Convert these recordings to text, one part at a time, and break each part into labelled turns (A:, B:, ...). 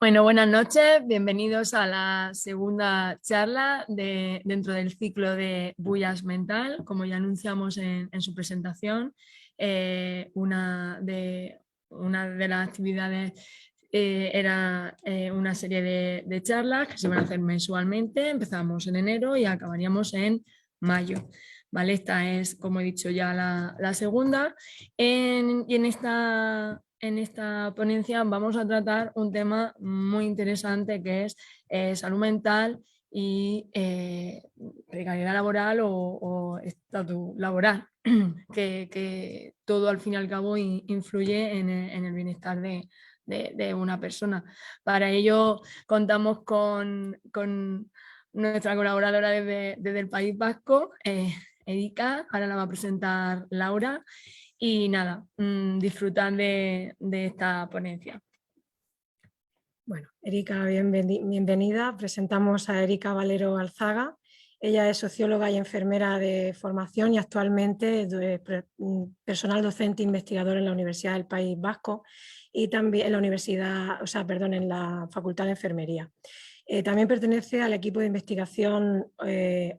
A: Bueno, buenas noches, bienvenidos a la segunda charla dentro del ciclo de Bullas Mental. Como ya anunciamos en su presentación, una de las actividades era una serie de charlas que se van a hacer mensualmente. Empezamos en enero y acabaríamos en mayo. ¿Vale? Esta es, como he dicho ya, la segunda. Y en esta ponencia vamos a tratar un tema muy interesante que es salud mental y precariedad laboral o estatus laboral, que todo al fin y al cabo influye en el bienestar de una persona. Para ello contamos con nuestra colaboradora desde el País Vasco, Erika. Ahora la va a presentar Laura. Y nada, disfrutar de esta ponencia.
B: Bueno, Erika, bienvenida. Presentamos a Erika Valero Alzaga. Ella es socióloga y enfermera de formación y actualmente personal docente e investigador en la Universidad del País Vasco y también en en la Facultad de Enfermería. También pertenece al equipo de investigación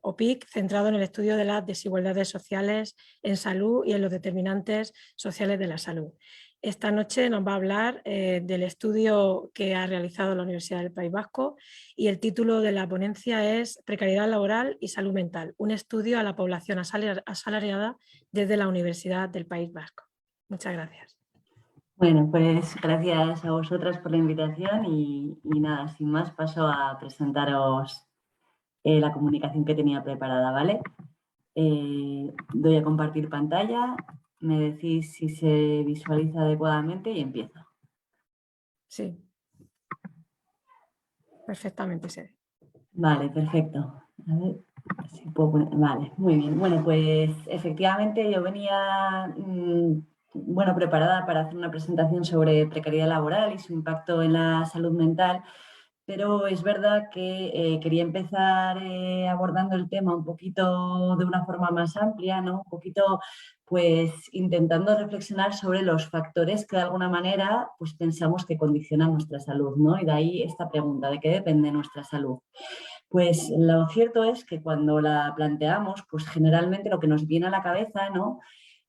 B: OPIC, centrado en el estudio de las desigualdades sociales en salud y en los determinantes sociales de la salud. Esta noche nos va a hablar del estudio que ha realizado la Universidad del País Vasco y el título de la ponencia es Precariedad laboral y salud mental, un estudio a la población asalariada desde la Universidad del País Vasco. Muchas gracias.
C: Bueno, pues gracias a vosotras por la invitación y nada, sin más paso a presentaros la comunicación que tenía preparada, ¿vale? Doy a compartir pantalla, me decís si se visualiza adecuadamente y empiezo.
B: Sí, perfectamente se ve.
C: Vale, perfecto. A ver si puedo poner. Vale, muy bien. Bueno, pues efectivamente yo venía preparada para hacer una presentación sobre precariedad laboral y su impacto en la salud mental, pero es verdad que quería empezar abordando el tema un poquito de una forma más amplia, ¿no? Un poquito pues intentando reflexionar sobre los factores que de alguna manera pues pensamos que condicionan nuestra salud, ¿no? Y de ahí esta pregunta, ¿de qué depende nuestra salud? Pues lo cierto es que cuando la planteamos, pues generalmente lo que nos viene a la cabeza, ¿no?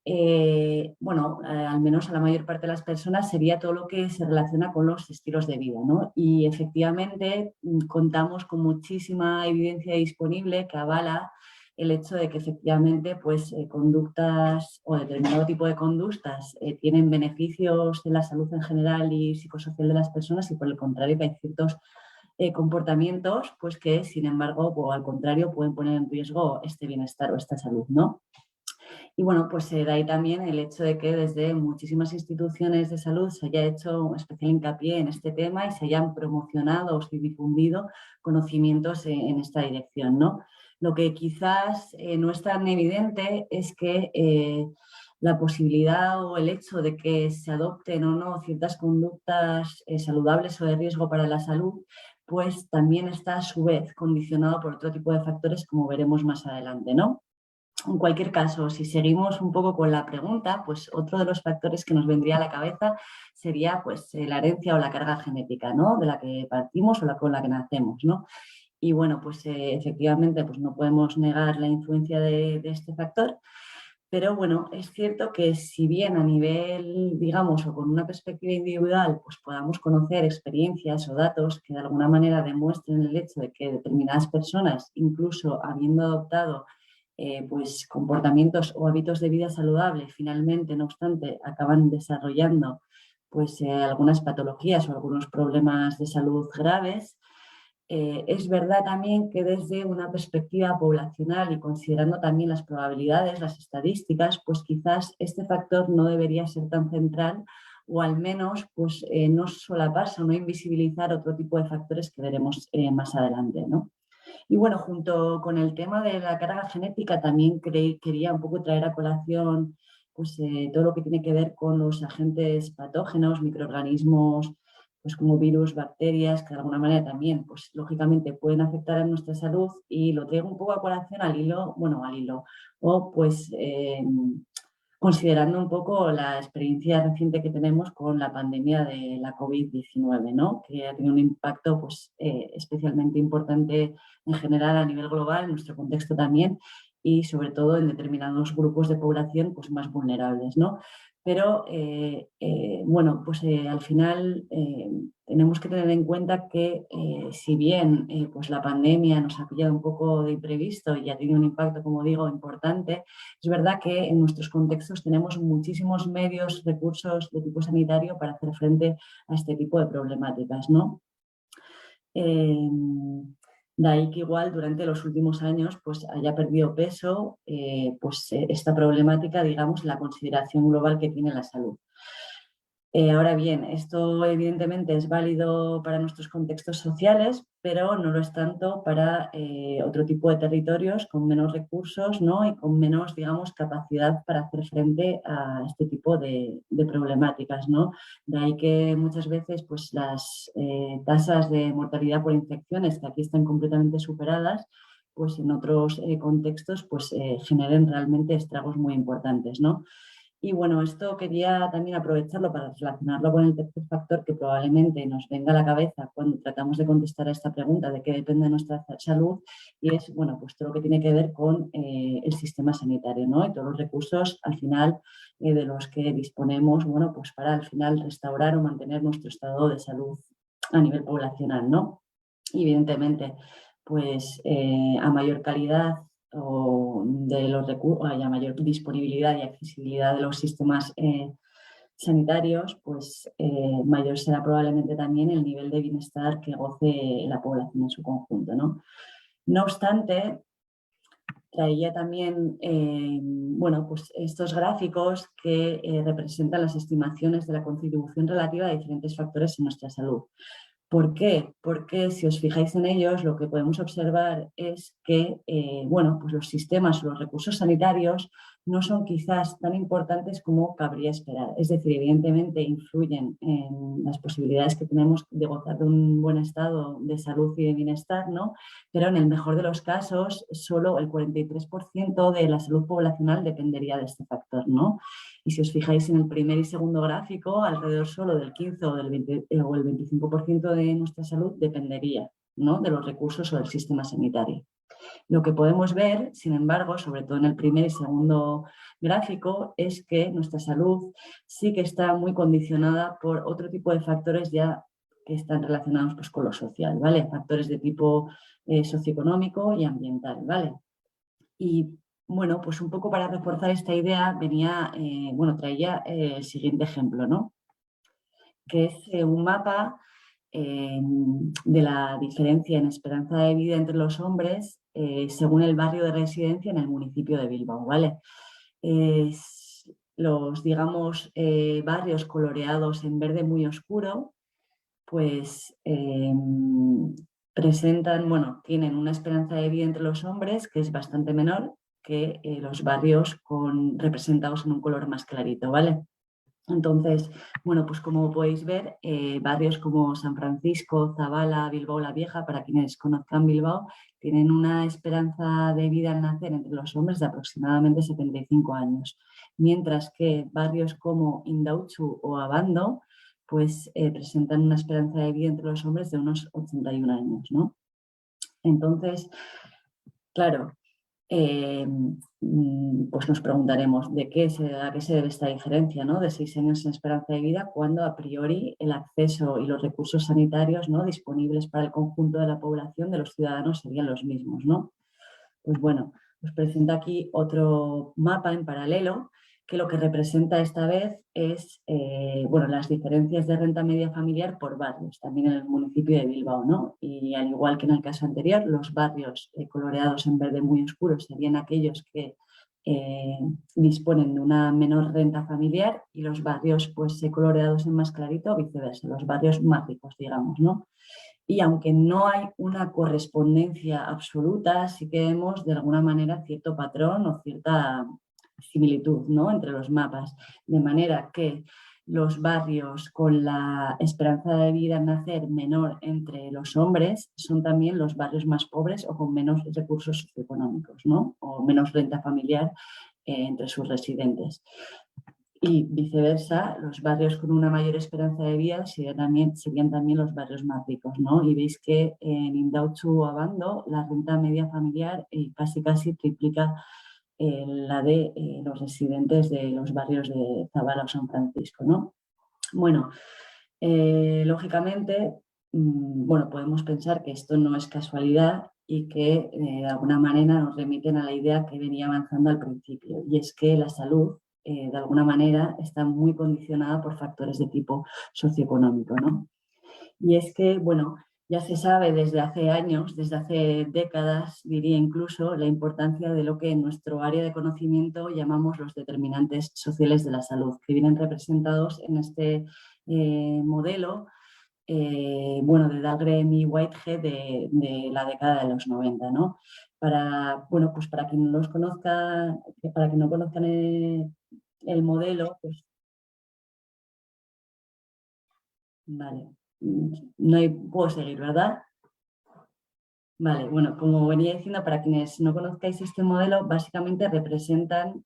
C: Al menos a la mayor parte de las personas sería todo lo que se relaciona con los estilos de vida, ¿no? Y efectivamente contamos con muchísima evidencia disponible que avala el hecho de que efectivamente pues, conductas o determinado tipo de conductas tienen beneficios en la salud en general y psicosocial de las personas y por el contrario que hay ciertos comportamientos pues que sin embargo o al contrario pueden poner en riesgo este bienestar o esta salud, ¿no? Y bueno, pues de ahí también el hecho de que desde muchísimas instituciones de salud se haya hecho especial hincapié en este tema y se hayan promocionado o se difundido conocimientos en esta dirección, ¿no? Lo que quizás no es tan evidente es que la posibilidad o el hecho de que se adopten o no ciertas conductas saludables o de riesgo para la salud, pues también está a su vez condicionado por otro tipo de factores como veremos más adelante, ¿no? En cualquier caso, si seguimos un poco con la pregunta, pues otro de los factores que nos vendría a la cabeza sería pues, la herencia o la carga genética, ¿no? De la que partimos o con la que nacemos, ¿no? Y bueno, pues efectivamente pues no podemos negar la influencia de este factor, pero bueno, es cierto que si bien a nivel, digamos, o con una perspectiva individual, pues podamos conocer experiencias o datos que de alguna manera demuestren el hecho de que determinadas personas, incluso habiendo adoptado pues comportamientos o hábitos de vida saludable, finalmente, no obstante, acaban desarrollando pues algunas patologías o algunos problemas de salud graves. Es verdad también que desde una perspectiva poblacional y considerando también las probabilidades, las estadísticas, pues quizás este factor no debería ser tan central o al menos pues, no solaparse o no invisibilizar otro tipo de factores que veremos más adelante, ¿no? Y bueno, junto con el tema de la carga genética también quería un poco traer a colación pues, todo lo que tiene que ver con los agentes patógenos, microorganismos, pues como virus, bacterias, que de alguna manera también, pues lógicamente pueden afectar a nuestra salud considerando un poco la experiencia reciente que tenemos con la pandemia de la COVID-19, ¿no? Que ha tenido un impacto pues, especialmente importante en general a nivel global, en nuestro contexto también, y sobre todo en determinados grupos de población pues, más vulnerables, ¿no? Pero, bueno, pues al final tenemos que tener en cuenta que si bien pues la pandemia nos ha pillado un poco de imprevisto y ha tenido un impacto, como digo, importante, es verdad que en nuestros contextos tenemos muchísimos medios, recursos de tipo sanitario para hacer frente a este tipo de problemáticas, ¿no? De ahí que igual durante los últimos años pues haya perdido peso esta problemática, digamos, la consideración global que tiene la salud. Ahora bien, esto evidentemente es válido para nuestros contextos sociales, pero no lo es tanto para otro tipo de territorios con menos recursos, ¿no? Y con menos, digamos, capacidad para hacer frente a este tipo de problemáticas, ¿no? De ahí que muchas veces pues, las tasas de mortalidad por infecciones, que aquí están completamente superadas, pues en otros contextos pues, generen realmente estragos muy importantes, ¿no? Y bueno, esto quería también aprovecharlo para relacionarlo con el tercer factor que probablemente nos venga a la cabeza cuando tratamos de contestar a esta pregunta de qué depende de nuestra salud, y es, bueno, pues todo lo que tiene que ver con el sistema sanitario, ¿no? Y todos los recursos al final de los que disponemos, bueno, pues para al final restaurar o mantener nuestro estado de salud a nivel poblacional, ¿no? Y evidentemente, pues a mayor calidad o de los recursos, haya mayor disponibilidad y accesibilidad de los sistemas sanitarios, pues mayor será probablemente también el nivel de bienestar que goce la población en su conjunto, ¿no? No obstante, traía también bueno, pues estos gráficos que representan las estimaciones de la contribución relativa de diferentes factores en nuestra salud. ¿Por qué? Porque si os fijáis en ellos, lo que podemos observar es que bueno, pues los sistemas o los recursos sanitarios no son quizás tan importantes como cabría esperar. Es decir, evidentemente influyen en las posibilidades que tenemos de gozar de un buen estado de salud y de bienestar, ¿no? Pero en el mejor de los casos, solo el 43% de la salud poblacional dependería de este factor, ¿no? Y si os fijáis en el primer y segundo gráfico, alrededor solo del 15 o, o el 25% de nuestra salud dependería, ¿no? De los recursos o del sistema sanitario. Lo que podemos ver, sin embargo, sobre todo en el primer y segundo gráfico, es que nuestra salud sí que está muy condicionada por otro tipo de factores ya que están relacionados pues, con lo social, ¿vale? Factores de tipo socioeconómico y ambiental, ¿vale? Y bueno, pues un poco para reforzar esta idea traía el siguiente ejemplo, ¿no? Que es un mapa de la diferencia en esperanza de vida entre los hombres según el barrio de residencia en el municipio de Bilbao, ¿vale? Los, digamos, barrios coloreados en verde muy oscuro, pues presentan, bueno, tienen una esperanza de vida entre los hombres que es bastante menor que los barrios representados en un color más clarito, ¿vale? Entonces, bueno, pues como podéis ver, barrios como San Francisco, Zabala, Bilbao la Vieja, para quienes conozcan Bilbao, tienen una esperanza de vida al nacer entre los hombres de aproximadamente 75 años, mientras que barrios como Indautxu o Abando, pues presentan una esperanza de vida entre los hombres de unos 81 años, ¿no? Entonces, claro, pues nos preguntaremos a qué se debe esta diferencia, ¿no? De 6 años en esperanza de vida, cuando a priori el acceso y los recursos sanitarios, ¿no? disponibles para el conjunto de la población, de los ciudadanos, serían los mismos, ¿no? Pues bueno, os presento aquí otro mapa en paralelo que lo que representa esta vez es bueno, las diferencias de renta media familiar por barrios, también en el municipio de Bilbao, ¿no? Y al igual que en el caso anterior, los barrios coloreados en verde muy oscuro serían aquellos que disponen de una menor renta familiar, y los barrios pues, coloreados en más clarito, viceversa, los barrios más ricos, digamos, ¿no? Y aunque no hay una correspondencia absoluta, sí que vemos de alguna manera cierto patrón o cierta similitud, ¿no? entre los mapas, de manera que los barrios con la esperanza de vida al nacer menor entre los hombres son también los barrios más pobres o con menos recursos socioeconómicos, ¿no? o menos renta familiar entre sus residentes. Y viceversa, los barrios con una mayor esperanza de vida serían también los barrios más ricos, ¿no? Y veis que en Indautxu Abando la renta media familiar casi triplica la de los residentes de los barrios de Zabala o San Francisco, ¿no? Bueno, lógicamente, bueno, podemos pensar que esto no es casualidad y que de alguna manera nos remiten a la idea que venía avanzando al principio, y es que la salud de alguna manera está muy condicionada por factores de tipo socioeconómico, ¿no? Y es que, bueno, ya se sabe desde hace años, desde hace décadas, diría incluso, la importancia de lo que en nuestro área de conocimiento llamamos los determinantes sociales de la salud, que vienen representados en este modelo bueno, de Dahlgren y Whitehead de la década de los 90, ¿no? Bueno, pues para quien no los conozca, para quien no conozcan el modelo, pues vale, puedo seguir, ¿verdad? Vale, bueno, como venía diciendo, para quienes no conozcáis este modelo, básicamente representan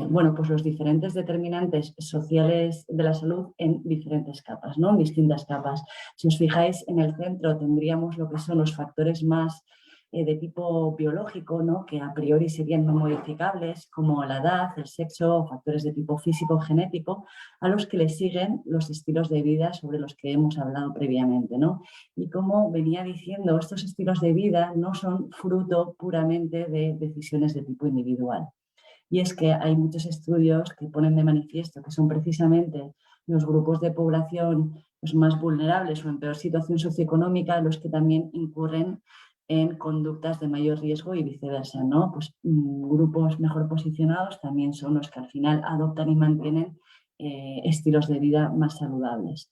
C: bueno, pues los diferentes determinantes sociales de la salud en diferentes capas, ¿no? En distintas capas. Si os fijáis, en el centro tendríamos lo que son los factores más de tipo biológico, ¿no? Que a priori serían no modificables, como la edad, el sexo, factores de tipo físico-genético, a los que le siguen los estilos de vida sobre los que hemos hablado previamente, ¿no? Y como venía diciendo, estos estilos de vida no son fruto puramente de decisiones de tipo individual. Y es que hay muchos estudios que ponen de manifiesto que son precisamente los grupos de población pues, más vulnerables o en peor situación socioeconómica los que también incurren en conductas de mayor riesgo y viceversa, ¿no? Pues grupos mejor posicionados también son los que al final adoptan y mantienen estilos de vida más saludables.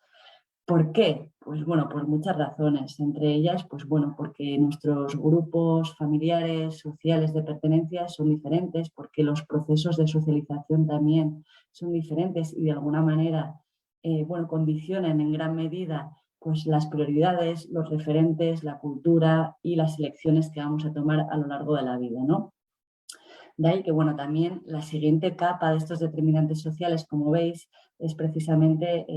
C: ¿Por qué? Pues bueno, por muchas razones. Entre ellas, pues bueno, porque nuestros grupos familiares, sociales de pertenencia son diferentes, porque los procesos de socialización también son diferentes y de alguna manera, bueno, condicionan en gran medida pues las prioridades, los referentes, la cultura y las elecciones que vamos a tomar a lo largo de la vida, ¿no? De ahí que, bueno, también la siguiente capa de estos determinantes sociales, como veis, es precisamente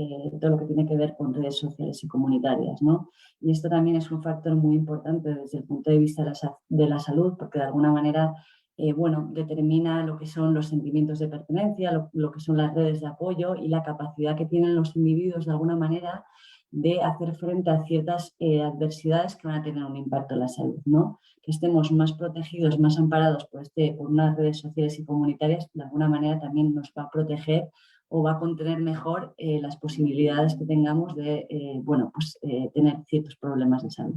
C: todo lo que tiene que ver con redes sociales y comunitarias, ¿no? Y esto también es un factor muy importante desde el punto de vista de la salud, porque de alguna manera, bueno, determina lo que son los sentimientos de pertenencia, lo que son las redes de apoyo y la capacidad que tienen los individuos de alguna manera de hacer frente a ciertas adversidades que van a tener un impacto en la salud, ¿no? Que estemos más protegidos, más amparados por unas redes sociales y comunitarias, de alguna manera también nos va a proteger o va a contener mejor las posibilidades que tengamos de bueno, pues, tener ciertos problemas de salud.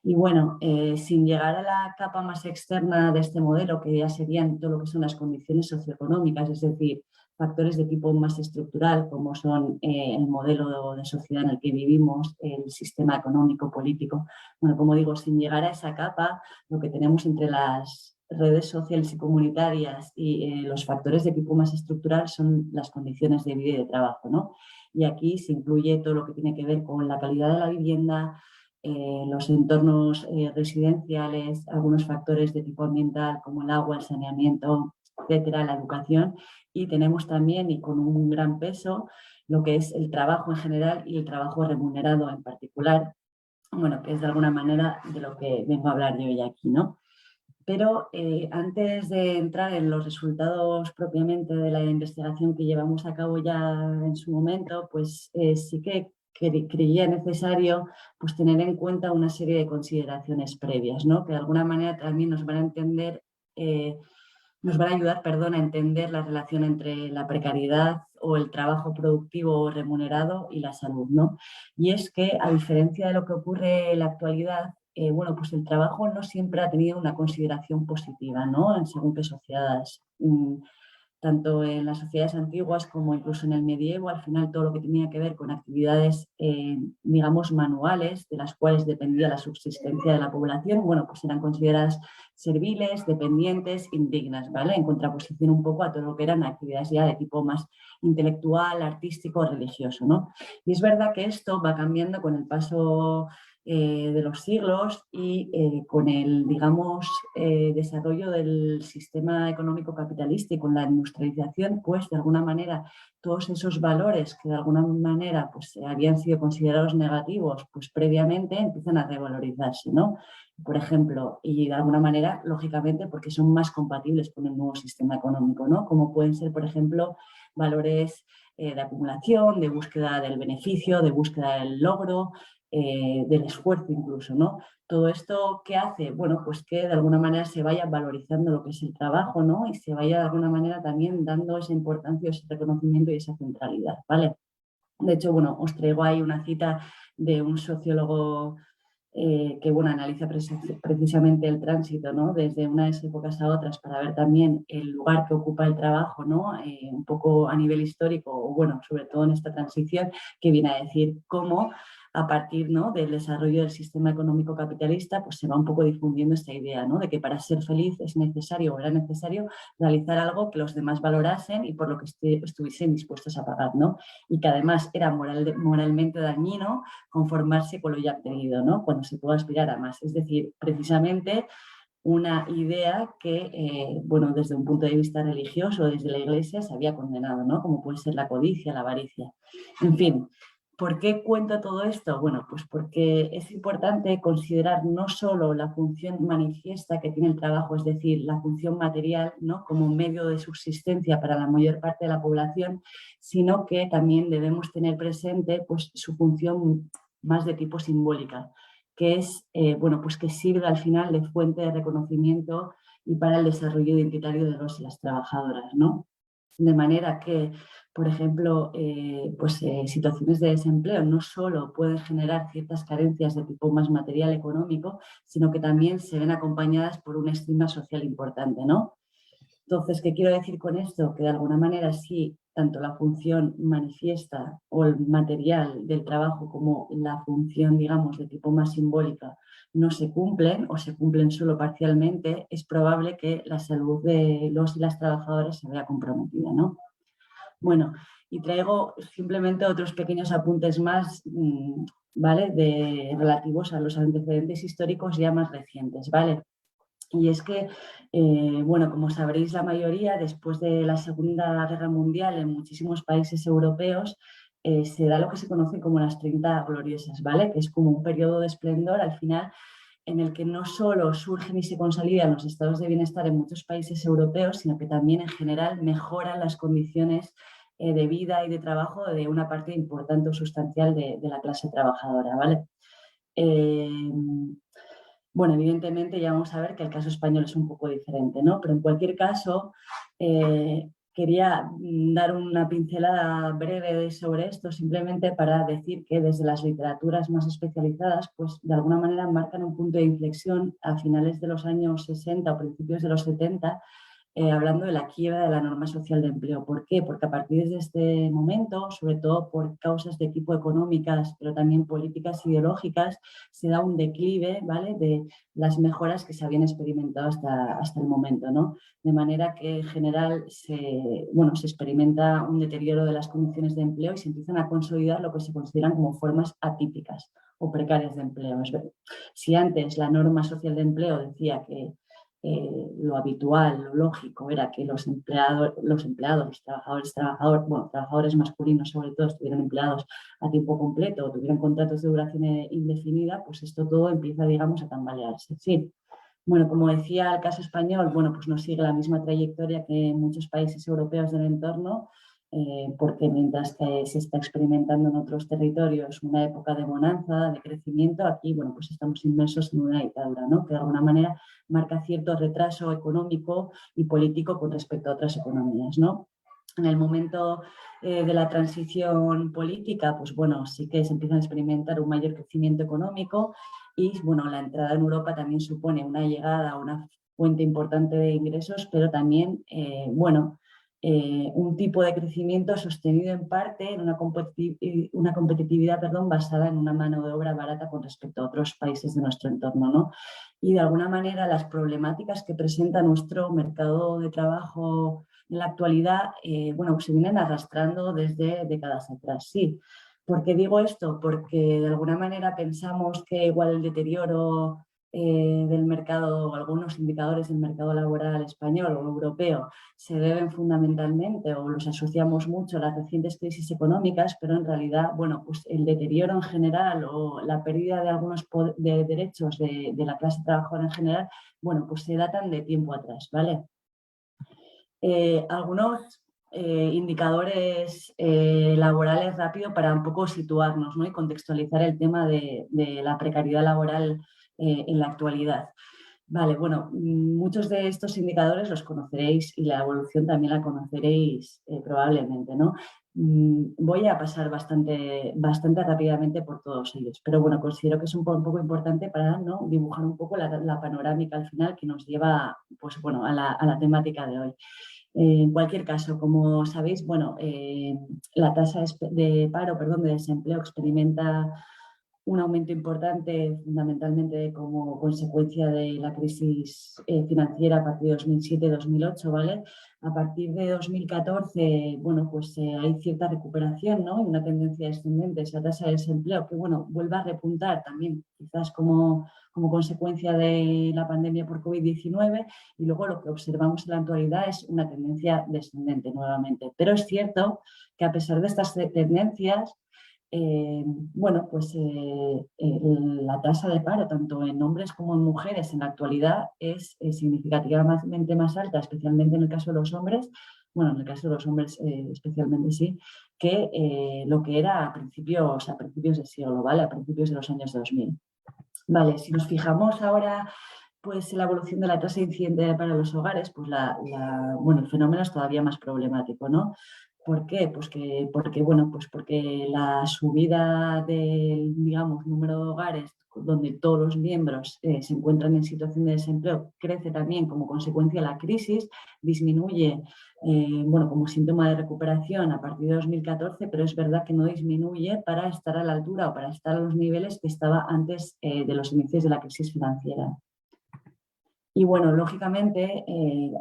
C: Y bueno, sin llegar a la capa más externa de este modelo, que ya serían todo lo que son las condiciones socioeconómicas, es decir, factores de tipo más estructural, como son el modelo de sociedad en el que vivimos, el sistema económico, político. Bueno, como digo, sin llegar a esa capa, lo que tenemos entre las redes sociales y comunitarias y los factores de tipo más estructural son las condiciones de vida y de trabajo, ¿no? Y aquí se incluye todo lo que tiene que ver con la calidad de la vivienda, los entornos residenciales, algunos factores de tipo ambiental como el agua, el saneamiento, etcétera, la educación, y tenemos también, y con un gran peso, lo que es el trabajo en general y el trabajo remunerado en particular, bueno, que es de alguna manera de lo que vengo a hablar yo hoy aquí, ¿no? Pero antes de entrar en los resultados propiamente de la investigación que llevamos a cabo ya en su momento, pues sí que creía necesario pues, tener en cuenta una serie de consideraciones previas, ¿no? Que de alguna manera también nos van a ayudar, perdón, a entender la relación entre la precariedad o el trabajo productivo o remunerado y la salud, ¿no? Y es que, a diferencia de lo que ocurre en la actualidad, bueno, pues el trabajo no siempre ha tenido una consideración positiva, ¿no? En según qué sociedades. Tanto en las sociedades antiguas como incluso en el medievo, al final todo lo que tenía que ver con actividades, digamos, manuales, de las cuales dependía la subsistencia de la población, bueno, pues eran consideradas serviles, dependientes, indignas, ¿vale? En contraposición un poco a todo lo que eran actividades ya de tipo más intelectual, artístico, religioso, ¿no? Y es verdad que esto va cambiando con el paso de los siglos y con el, digamos, desarrollo del sistema económico capitalista y con la industrialización, pues de alguna manera todos esos valores que de alguna manera pues, habían sido considerados negativos pues, previamente empiezan a revalorizarse, ¿no? Por ejemplo, y de alguna manera, lógicamente, porque son más compatibles con el nuevo sistema económico, ¿no? Como pueden ser, por ejemplo, valores de acumulación, de búsqueda del beneficio, de búsqueda del logro, del esfuerzo incluso, ¿no? Todo esto, ¿qué hace? Bueno, pues que de alguna manera se vaya valorizando lo que es el trabajo, ¿no? Y se vaya de alguna manera también dando esa importancia, ese reconocimiento y esa centralidad, ¿vale? De hecho, bueno, os traigo ahí una cita de un sociólogo que, bueno, analiza precisamente el tránsito, ¿no? Desde unas épocas a otras para ver también el lugar que ocupa el trabajo, ¿no? Un poco a nivel histórico, o bueno, sobre todo en esta transición, que viene a decir cómo a partir, ¿no?, del desarrollo del sistema económico capitalista, pues se va un poco difundiendo esta idea, ¿no?, de que para ser feliz es necesario o era necesario realizar algo que los demás valorasen y por lo que estuviesen dispuestos a pagar, ¿no? Y que además era moralmente dañino conformarse con lo ya obtenido, ¿no?, cuando se puede aspirar a más. Es decir, precisamente una idea que, bueno, desde un punto de vista religioso, desde la Iglesia, se había condenado, ¿no?, como puede ser la codicia, la avaricia. En fin, ¿por qué cuento todo esto? Bueno, pues porque es importante considerar no solo la función manifiesta que tiene el trabajo, es decir, la función material, ¿no?, como un medio de subsistencia para la mayor parte de la población, sino que también debemos tener presente pues, su función más de tipo simbólica, que es, bueno, pues que sirve al final de fuente de reconocimiento y para el desarrollo identitario de los y las trabajadoras, ¿no? De manera que, por ejemplo, situaciones de desempleo no solo pueden generar ciertas carencias de tipo más material económico, sino que también se ven acompañadas por un estigma social importante, ¿no? Entonces, ¿qué quiero decir con esto? Que de alguna manera sí, tanto la función manifiesta o el material del trabajo como la función, digamos, de tipo más simbólica no se cumplen o se cumplen solo parcialmente, es probable que la salud de los y las trabajadoras se vea comprometida, ¿no? Bueno, y traigo simplemente otros pequeños apuntes más, ¿vale?, relativos a los antecedentes históricos ya más recientes, ¿vale? Y es que, bueno, como sabréis la mayoría, después de la Segunda Guerra Mundial en muchísimos países europeos se da lo que se conoce como las 30 gloriosas, ¿vale? Que es como un periodo de esplendor al final en el que no solo surgen y se consolidan los estados de bienestar en muchos países europeos, sino que también en general mejoran las condiciones de vida y de trabajo de una parte importante o sustancial de la clase trabajadora, ¿vale? Bueno, evidentemente ya vamos a ver que el caso español es un poco diferente, ¿no? Pero en cualquier caso, quería dar una pincelada breve sobre esto, simplemente para decir que desde las literaturas más especializadas, pues de alguna manera marcan un punto de inflexión a finales de los años 60 o principios de los 70, hablando de la quiebra de la norma social de empleo. ¿Por qué? Porque a partir de este momento, sobre todo por causas de tipo económicas, pero también políticas ideológicas, se da un declive, ¿vale?, de las mejoras que se habían experimentado hasta el momento, ¿no? De manera que en general se experimenta un deterioro de las condiciones de empleo y se empiezan a consolidar lo que se consideran como formas atípicas o precarias de empleo. Si antes la norma social de empleo decía que lo habitual, lo lógico era que los trabajadores masculinos sobre todo, estuvieran empleados a tiempo completo o tuvieran contratos de duración indefinida, pues esto todo empieza, digamos, a tambalearse. Sí. Bueno, como decía el caso español, bueno, pues no sigue la misma trayectoria que en muchos países europeos del entorno, porque mientras que se está experimentando en otros territorios una época de bonanza, de crecimiento, aquí, bueno, pues estamos inmersos en una dictadura, ¿no?, que de alguna manera marca cierto retraso económico y político con respecto a otras economías, ¿no? En el momento de la transición política, pues bueno, sí que se empieza a experimentar un mayor crecimiento económico y, bueno, la entrada en Europa también supone una llegada a una fuente importante de ingresos, pero también, un tipo de crecimiento sostenido en parte en una competitividad basada en una mano de obra barata con respecto a otros países de nuestro entorno, ¿no? Y de alguna manera las problemáticas que presenta nuestro mercado de trabajo en la actualidad, se vienen arrastrando desde décadas atrás. Sí, ¿Por qué digo esto? Porque de alguna manera pensamos que igual el deterioro del mercado, algunos indicadores del mercado laboral español o europeo se deben fundamentalmente o los asociamos mucho a las recientes crisis económicas, pero en realidad, bueno, pues el deterioro en general o la pérdida de algunos derechos de la clase trabajadora en general, bueno, pues se datan de tiempo atrás, ¿vale? Algunos indicadores laborales rápido para un poco situarnos, ¿no? Y contextualizar el tema de la precariedad laboral en la actualidad. Vale, bueno, muchos de estos indicadores los conoceréis y la evolución también la conoceréis probablemente, ¿no? Voy a pasar bastante rápidamente por todos ellos, pero bueno, considero que es un poco importante para, ¿no?, dibujar un poco la panorámica al final que nos lleva, pues, bueno, a la temática de hoy. En cualquier caso, como sabéis, bueno, la tasa de desempleo experimenta un aumento importante fundamentalmente como consecuencia de la crisis financiera a partir de 2007-2008, ¿vale? A partir de 2014, bueno, pues hay cierta recuperación, ¿no? Y una tendencia descendente, esa tasa de desempleo que, bueno, vuelve a repuntar también, quizás como consecuencia de la pandemia por COVID-19, y luego lo que observamos en la actualidad es una tendencia descendente nuevamente. Pero es cierto que a pesar de estas tendencias, bueno, pues la tasa de paro, tanto en hombres como en mujeres, en la actualidad es significativamente más alta, especialmente en el caso de los hombres, bueno, en el caso de los hombres especialmente sí, que lo que era a principios de siglo, ¿vale? A principios de los años 2000. Vale, si nos fijamos ahora pues en la evolución de la tasa de incidente para los hogares, pues bueno, el fenómeno es todavía más problemático, ¿no? ¿Por qué? Porque, bueno, pues porque la subida del, digamos, número de hogares donde todos los miembros se encuentran en situación de desempleo crece también como consecuencia de la crisis, disminuye, bueno, como síntoma de recuperación a partir de 2014, pero es verdad que no disminuye para estar a la altura o para estar a los niveles que estaba antes de los inicios de la crisis financiera. Y bueno, lógicamente,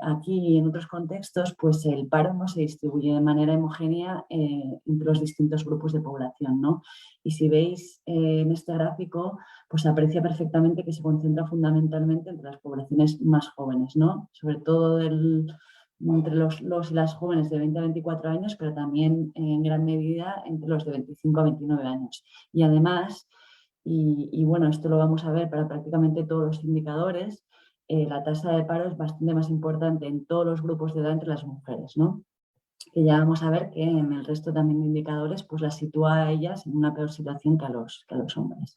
C: aquí y en otros contextos, pues el paro no se distribuye de manera homogénea entre los distintos grupos de población, ¿no? Y si veis en este gráfico, pues se aprecia perfectamente que se concentra fundamentalmente entre las poblaciones más jóvenes, ¿no? Sobre todo entre los y las jóvenes de 20 a 24 años, pero también en gran medida entre los de 25 a 29 años. Y además, y bueno, esto lo vamos a ver para prácticamente todos los indicadores, la tasa de paro es bastante más importante en todos los grupos de edad entre las mujeres, ¿no? Que ya vamos a ver que en el resto también de indicadores pues las sitúa a ellas en una peor situación que a los hombres.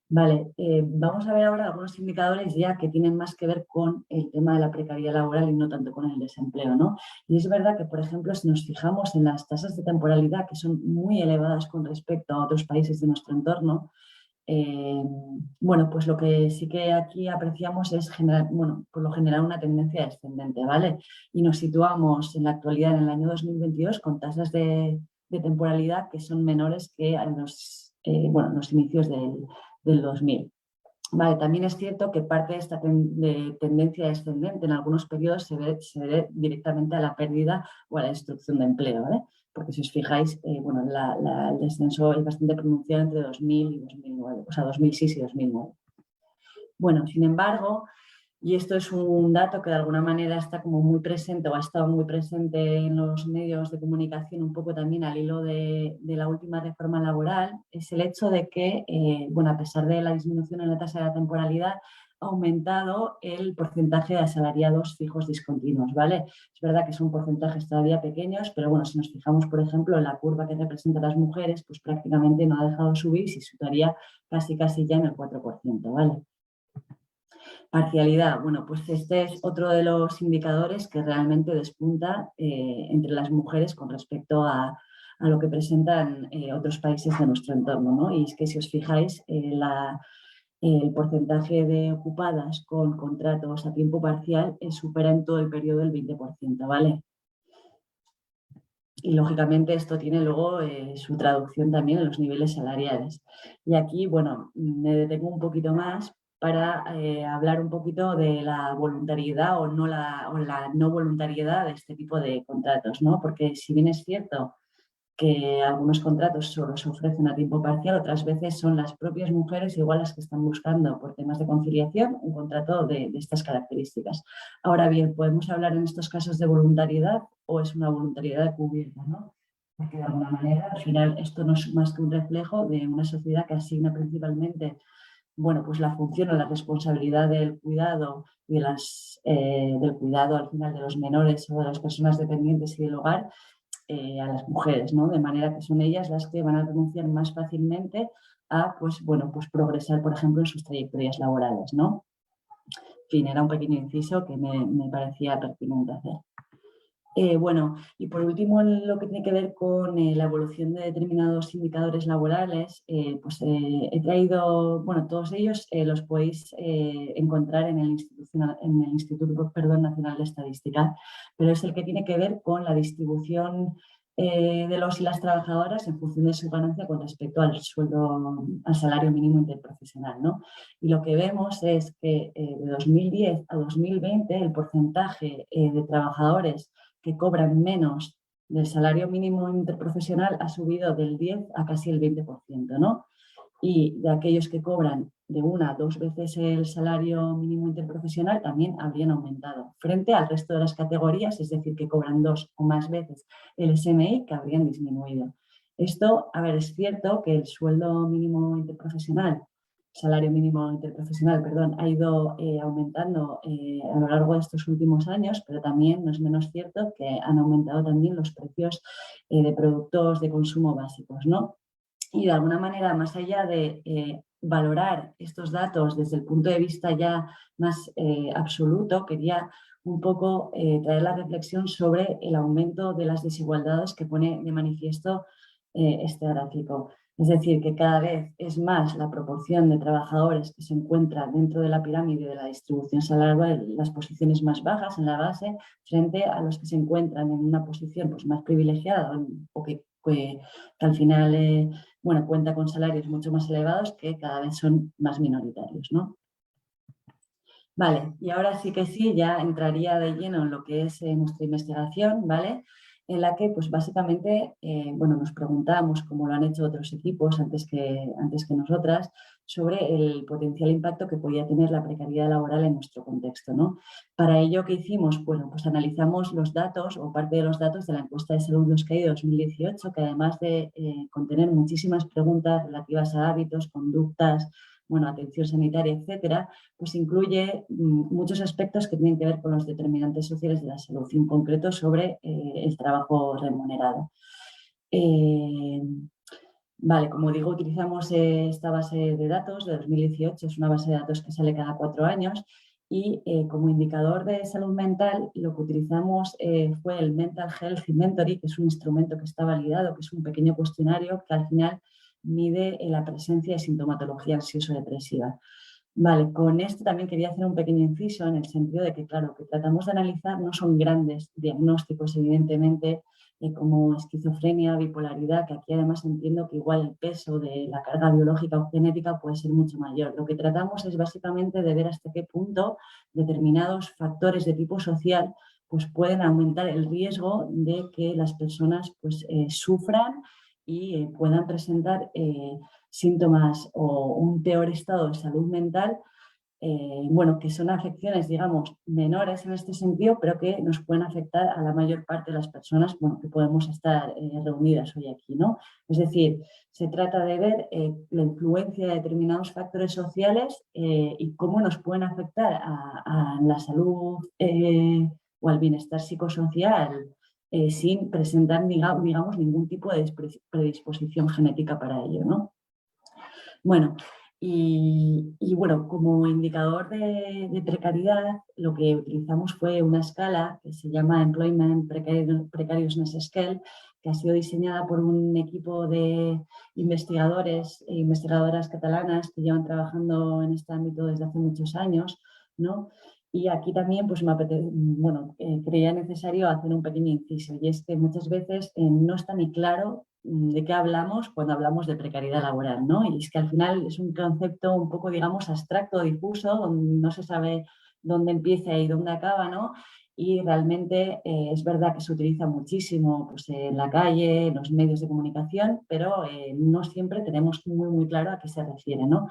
C: Vale, vamos a ver ahora algunos indicadores ya que tienen más que ver con el tema de la precariedad laboral y no tanto con el desempleo, ¿no? Y es verdad que, por ejemplo, si nos fijamos en las tasas de temporalidad, que son muy elevadas con respecto a otros países de nuestro entorno, bueno, pues lo que sí que aquí apreciamos es, bueno, por lo general una tendencia descendente, ¿vale? Y nos situamos en la actualidad, en el año 2022, con tasas de temporalidad que son menores que en los inicios del 2000. Vale, también es cierto que parte de esta tendencia descendente en algunos periodos se debe directamente a la pérdida o a la destrucción de empleo, ¿vale? Porque si os fijáis, bueno, el descenso es bastante pronunciado entre 2000 y 2009, o sea, 2006 y 2009. Bueno, sin embargo, y esto es un dato que de alguna manera está como muy presente o ha estado muy presente en los medios de comunicación un poco también al hilo de la última reforma laboral, es el hecho de que, bueno, a pesar de la disminución en la tasa de la temporalidad, ha aumentado el porcentaje de asalariados fijos discontinuos, ¿vale? Es verdad que son porcentajes todavía pequeños, pero bueno, si nos fijamos, por ejemplo, en la curva que representa a las mujeres, pues prácticamente no ha dejado de subir y se situaría casi ya en el 4%, ¿vale? Parcialidad, bueno, pues este es otro de los indicadores que realmente despunta entre las mujeres con respecto a lo que presentan otros países de nuestro entorno, ¿no? Y es que si os fijáis, el porcentaje de ocupadas con contratos a tiempo parcial supera en todo el periodo el 20%, ¿vale? Y lógicamente esto tiene luego su traducción también en los niveles salariales. Y aquí, bueno, me detengo un poquito más para hablar un poquito de la voluntariedad o la no voluntariedad de este tipo de contratos, ¿no? Porque si bien es cierto que algunos contratos solo se ofrecen a tiempo parcial, otras veces son las propias mujeres igual las que están buscando por temas de conciliación un contrato de estas características. Ahora bien, ¿podemos hablar en estos casos de voluntariedad o es una voluntariedad cubierta, ¿no? Porque de alguna manera al final esto no es más que un reflejo de una sociedad que asigna principalmente, bueno, pues la función o la responsabilidad del cuidado y del cuidado al final de los menores o de las personas dependientes y del hogar a las mujeres, ¿no? De manera que son ellas las que van a renunciar más fácilmente a, pues, bueno, pues progresar, por ejemplo, en sus trayectorias laborales, ¿no? En fin, era un pequeño inciso que me parecía pertinente hacer. Bueno, y por último, en lo que tiene que ver con la evolución de determinados indicadores laborales, pues he traído, bueno, todos ellos los podéis encontrar en el Instituto Nacional de Estadística, pero es el que tiene que ver con la distribución de los y las trabajadoras en función de su ganancia con respecto al sueldo, al salario mínimo interprofesional, ¿no? Y lo que vemos es que de 2010 a 2020 el porcentaje de trabajadores que cobran menos del salario mínimo interprofesional ha subido del 10 a casi el 20%, ¿no? Y de aquellos que cobran de 1 a 2 veces el salario mínimo interprofesional también habrían aumentado frente al resto de las categorías, es decir, que cobran 2 o más veces el SMI, que habrían disminuido. Esto, a ver, es cierto que el sueldo mínimo interprofesional, salario mínimo interprofesional, perdón, ha ido aumentando a lo largo de estos últimos años, pero también no es menos cierto que han aumentado también los precios de productos de consumo básicos, ¿no? Y de alguna manera, más allá de valorar estos datos desde el punto de vista ya más absoluto, quería un poco traer la reflexión sobre el aumento de las desigualdades que pone de manifiesto este gráfico. Es decir, que cada vez es más la proporción de trabajadores que se encuentran dentro de la pirámide de la distribución salarial en las posiciones más bajas, en la base, frente a los que se encuentran en una posición pues, más privilegiada o que al final bueno, cuenta con salarios mucho más elevados que cada vez son más minoritarios, ¿no? Vale, y ahora sí que sí, ya entraría de lleno en lo que es nuestra investigación, ¿vale? En la que, pues básicamente, bueno, nos preguntamos, como lo han hecho otros equipos antes que nosotras, sobre el potencial impacto que podía tener la precariedad laboral en nuestro contexto, ¿no? Para ello, ¿qué hicimos? Bueno, pues analizamos los datos o parte de los datos de la encuesta de salud de Euskadi de 2018, que además de contener muchísimas preguntas relativas a hábitos, conductas, bueno, atención sanitaria, etcétera, pues incluye muchos aspectos que tienen que ver con los determinantes sociales de la salud, en concreto sobre el trabajo remunerado. Vale, como digo, utilizamos esta base de datos de 2018, es una base de datos que sale cada 4 años y como indicador de salud mental lo que utilizamos fue el Mental Health Inventory, que es un instrumento que está validado, que es un pequeño cuestionario que al final mide la presencia de sintomatología ansioso-depresiva. Vale, con esto también quería hacer un pequeño inciso en el sentido de que, claro, lo que tratamos de analizar no son grandes diagnósticos, evidentemente, como esquizofrenia, bipolaridad, que aquí además entiendo que igual el peso de la carga biológica o genética puede ser mucho mayor. Lo que tratamos es básicamente de ver hasta qué punto determinados factores de tipo social pues pueden aumentar el riesgo de que las personas pues, sufran y puedan presentar síntomas o un peor estado de salud mental, bueno, que son afecciones, digamos, menores en este sentido, pero que nos pueden afectar a la mayor parte de las personas, bueno, que podemos estar reunidas hoy aquí, ¿no? Es decir, se trata de ver la influencia de determinados factores sociales y cómo nos pueden afectar a la salud o al bienestar psicosocial sin presentar, digamos, ningún tipo de predisposición genética para ello, ¿no? Bueno, y bueno, como indicador de precariedad, lo que utilizamos fue una escala que se llama Employment Precariousness Scale, que ha sido diseñada por un equipo de investigadores e investigadoras catalanas que llevan trabajando en este ámbito desde hace muchos años, ¿no? Y aquí también pues, bueno, creía necesario hacer un pequeño inciso, y es que muchas veces no está ni claro de qué hablamos cuando hablamos de precariedad laboral, ¿no? Y es que al final es un concepto un poco, digamos, abstracto, difuso, donde no se sabe dónde empieza y dónde acaba, ¿no? y realmente es verdad que se utiliza muchísimo pues, en la calle, en los medios de comunicación, pero no siempre tenemos muy claro a qué se refiere, ¿no?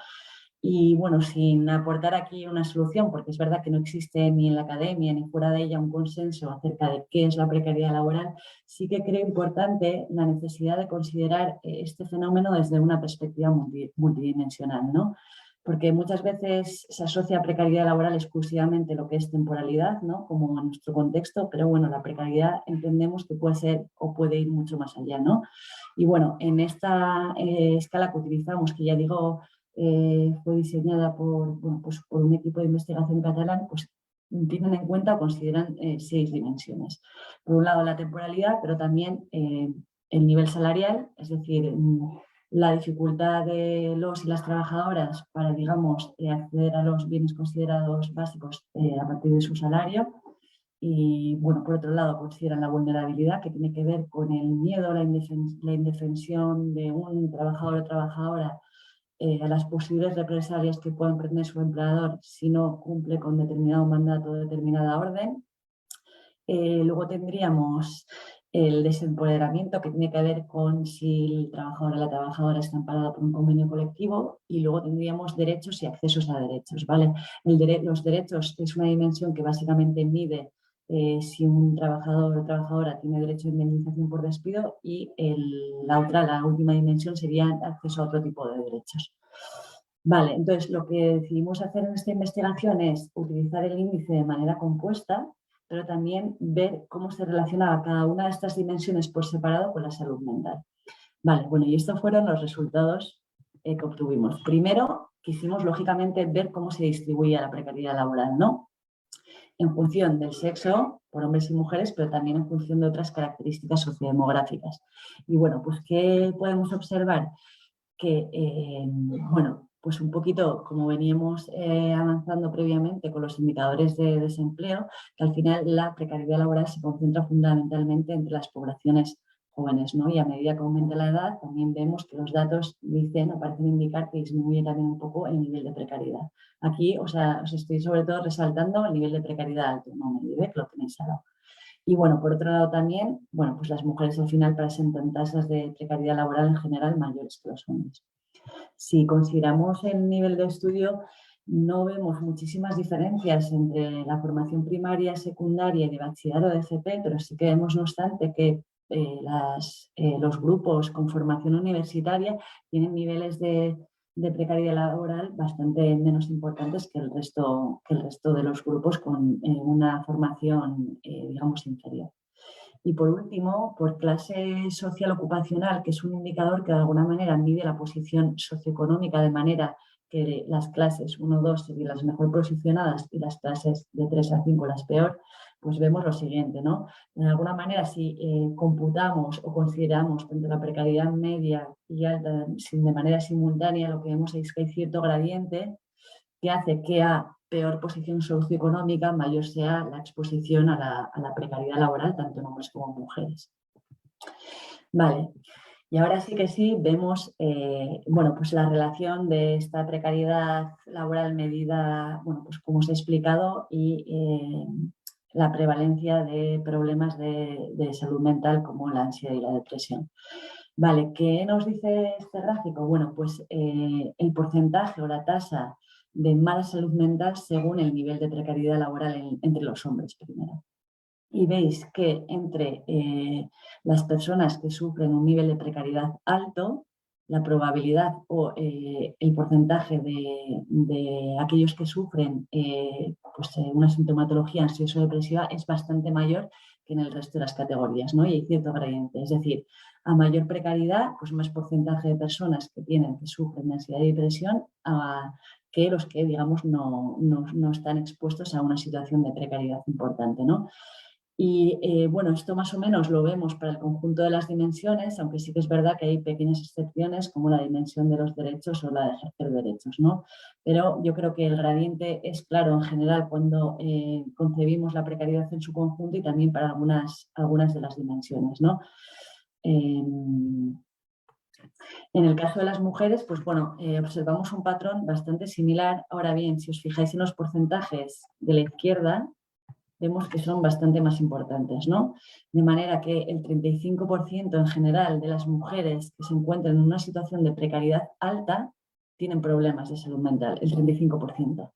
C: Y bueno, sin aportar aquí una solución, porque es verdad que no existe ni en la academia ni fuera de ella un consenso acerca de qué es la precariedad laboral, sí que creo importante la necesidad de considerar este fenómeno desde una perspectiva multidimensional, ¿no? Porque muchas veces se asocia a precariedad laboral exclusivamente lo que es temporalidad, ¿no? Como en nuestro contexto, pero bueno, la precariedad entendemos que puede ser o puede ir mucho más allá, ¿no? Y bueno, en esta escala que utilizamos, que ya digo, fue diseñada por un equipo de investigación catalán, pues tienen en cuenta o consideran 6 dimensiones. Por un lado la temporalidad, pero también el nivel salarial, es decir, la dificultad de los y las trabajadoras para, digamos, acceder a los bienes considerados básicos a partir de su salario. Y, bueno, por otro lado, consideran la vulnerabilidad, que tiene que ver con el miedo, la indefensión de un trabajador o trabajadora a las posibles represalias que pueda emprender su empleador si no cumple con determinado mandato o determinada orden. Luego tendríamos el desempoderamiento, que tiene que ver con si el trabajador o la trabajadora está amparado por un convenio colectivo, y luego tendríamos derechos y accesos a derechos, ¿vale? Los derechos es una dimensión que básicamente mide si un trabajador o trabajadora tiene derecho a indemnización por despido, y la última dimensión sería acceso a otro tipo de derechos. Vale, entonces lo que decidimos hacer en esta investigación es utilizar el índice de manera compuesta, pero también ver cómo se relacionaba cada una de estas dimensiones por separado con la salud mental. Vale, bueno, y estos fueron los resultados que obtuvimos. Primero, quisimos lógicamente ver cómo se distribuía la precariedad laboral, ¿no? En función del sexo, por hombres y mujeres, pero también en función de otras características sociodemográficas. Y bueno, pues ¿qué podemos observar? Que, bueno, pues un poquito como veníamos avanzando previamente con los indicadores de desempleo, que al final la precariedad laboral se concentra fundamentalmente entre las poblaciones jóvenes, ¿no? Y a medida que aumenta la edad, también vemos que los datos parecen indicar que disminuye también un poco el nivel de precariedad. Aquí, o sea, os estoy sobre todo resaltando el nivel de precariedad alto, no medio, que lo tenéis al lado. Y bueno, por otro lado también, bueno, pues las mujeres al final presentan tasas de precariedad laboral en general mayores que los hombres. Si consideramos el nivel de estudio, no vemos muchísimas diferencias entre la formación primaria, secundaria y de bachillerato de FP, pero sí que vemos, no obstante, que los grupos con formación universitaria tienen niveles de precariedad laboral bastante menos importantes que el resto de los grupos con una formación, digamos, inferior. Y por último, por clase social ocupacional, que es un indicador que de alguna manera mide la posición socioeconómica, de manera que las clases 1, 2 serían las mejor posicionadas y las clases de 3 a 5 las peor, pues vemos lo siguiente, ¿no? De alguna manera, si computamos o consideramos tanto la precariedad media y alta de manera simultánea, lo que vemos es que hay cierto gradiente que hace que a peor posición socioeconómica mayor sea la exposición a la precariedad laboral, tanto en hombres como en mujeres. Vale, y ahora sí que sí vemos bueno, pues la relación de esta precariedad laboral medida, bueno, pues como os he explicado, y la prevalencia de problemas de salud mental como la ansiedad y la depresión. Vale, ¿qué nos dice este gráfico? Bueno, pues el porcentaje o la tasa de mala salud mental según el nivel de precariedad laboral entre los hombres primero. Y veis que entre las personas que sufren un nivel de precariedad alto, la probabilidad o el porcentaje de aquellos que sufren pues, una sintomatología ansioso-depresiva es bastante mayor que en el resto de las categorías, ¿no? Y hay cierto gradiente, es decir, a mayor precariedad, pues más porcentaje de personas que sufren de ansiedad y depresión que los que, digamos, no están expuestos a una situación de precariedad importante, ¿no? Y bueno, esto más o menos lo vemos para el conjunto de las dimensiones, aunque sí que es verdad que hay pequeñas excepciones como la dimensión de los derechos o la de ejercer derechos, ¿no? Pero yo creo que el gradiente es claro en general cuando concebimos la precariedad en su conjunto y también para algunas de las dimensiones, ¿no? En el caso de las mujeres, pues bueno, observamos un patrón bastante similar. Ahora bien, si os fijáis en los porcentajes de la izquierda, vemos que son bastante más importantes, ¿no? De manera que el 35% en general de las mujeres que se encuentran en una situación de precariedad alta tienen problemas de salud mental, el 35%.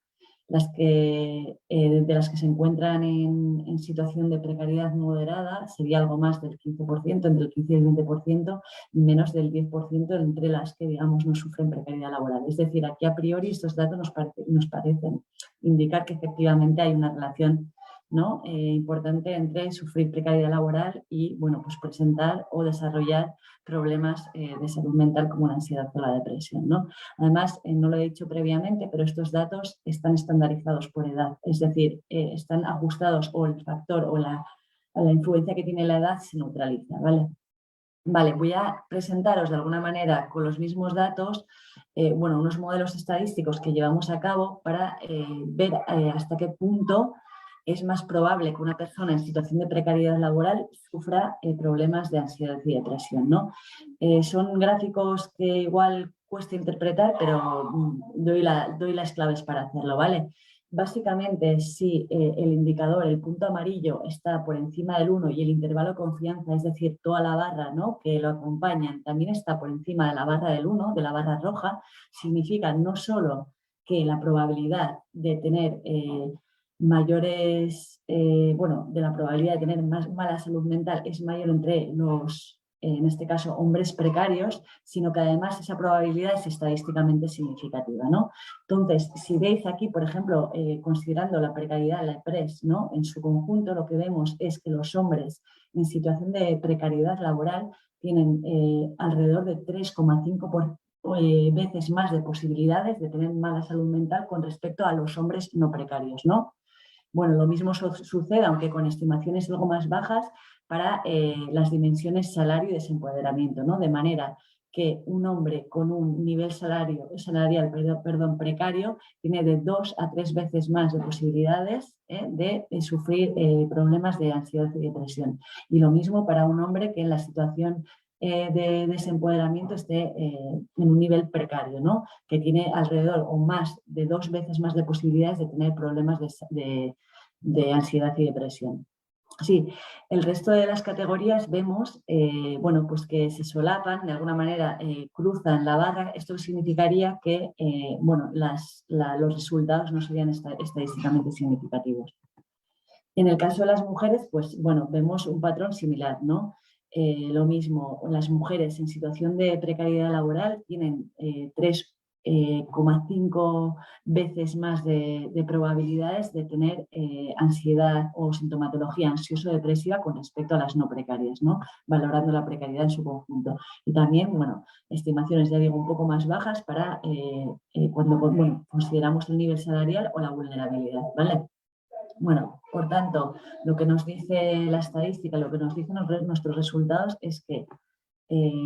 C: De las que se encuentran en situación de precariedad moderada sería algo más del 15%, entre el 15 y el 20%, y menos del 10% entre las que, digamos, no sufren precariedad laboral. Es decir, aquí a priori estos datos nos parecen indicar que efectivamente hay una relación, ¿no? Importante entre sufrir precariedad laboral y, bueno, pues presentar o desarrollar problemas de salud mental como la ansiedad o la depresión, ¿no? Además, no lo he dicho previamente, pero estos datos están estandarizados por edad, es decir, están ajustados o el factor o la influencia que tiene la edad se neutraliza, ¿vale? Vale, voy a presentaros de alguna manera con los mismos datos, bueno, unos modelos estadísticos que llevamos a cabo para ver hasta qué punto es más probable que una persona en situación de precariedad laboral sufra problemas de ansiedad y depresión, ¿no? Son gráficos que igual cuesta interpretar, pero doy las claves para hacerlo, ¿vale? Básicamente, si el indicador, el punto amarillo, está por encima del 1 y el intervalo de confianza, es decir, toda la barra, ¿no?, que lo acompañan, también está por encima de la barra del 1, de la barra roja, significa no solo que la probabilidad de tener de la probabilidad de tener más mala salud mental es mayor entre los, en este caso, hombres precarios, sino que además esa probabilidad es estadísticamente significativa, ¿no? Entonces, si veis aquí, por ejemplo, considerando la precariedad, la EPRES, ¿no?, en su conjunto, lo que vemos es que los hombres en situación de precariedad laboral tienen alrededor de 3,5 veces más de posibilidades de tener mala salud mental con respecto a los hombres no precarios, ¿no? Bueno, lo mismo sucede, aunque con estimaciones algo más bajas, para las dimensiones salario y desempoderamiento, ¿no? De manera que un hombre con un nivel salarial precario tiene de 2 a 3 veces más de posibilidades de sufrir problemas de ansiedad y depresión. Y lo mismo para un hombre que en la situación de desempoderamiento esté en un nivel precario, ¿no?, que tiene alrededor o más de 2 veces más de posibilidades de tener problemas de ansiedad y depresión. Sí, el resto de las categorías vemos bueno, pues que se solapan, de alguna manera cruzan la barra. Esto significaría que bueno, los resultados no serían estadísticamente significativos. En el caso de las mujeres, pues bueno, vemos un patrón similar, ¿no? Lo mismo, las mujeres en situación de precariedad laboral tienen 3,5 veces más de probabilidades de tener ansiedad o sintomatología ansioso-depresiva con respecto a las no precarias, ¿no?, valorando la precariedad en su conjunto. Y también, bueno, estimaciones, ya digo, un poco más bajas para cuando bueno, consideramos el nivel salarial o la vulnerabilidad, ¿vale? Bueno, por tanto, lo que nos dice la estadística, lo que nos dicen nuestros resultados es que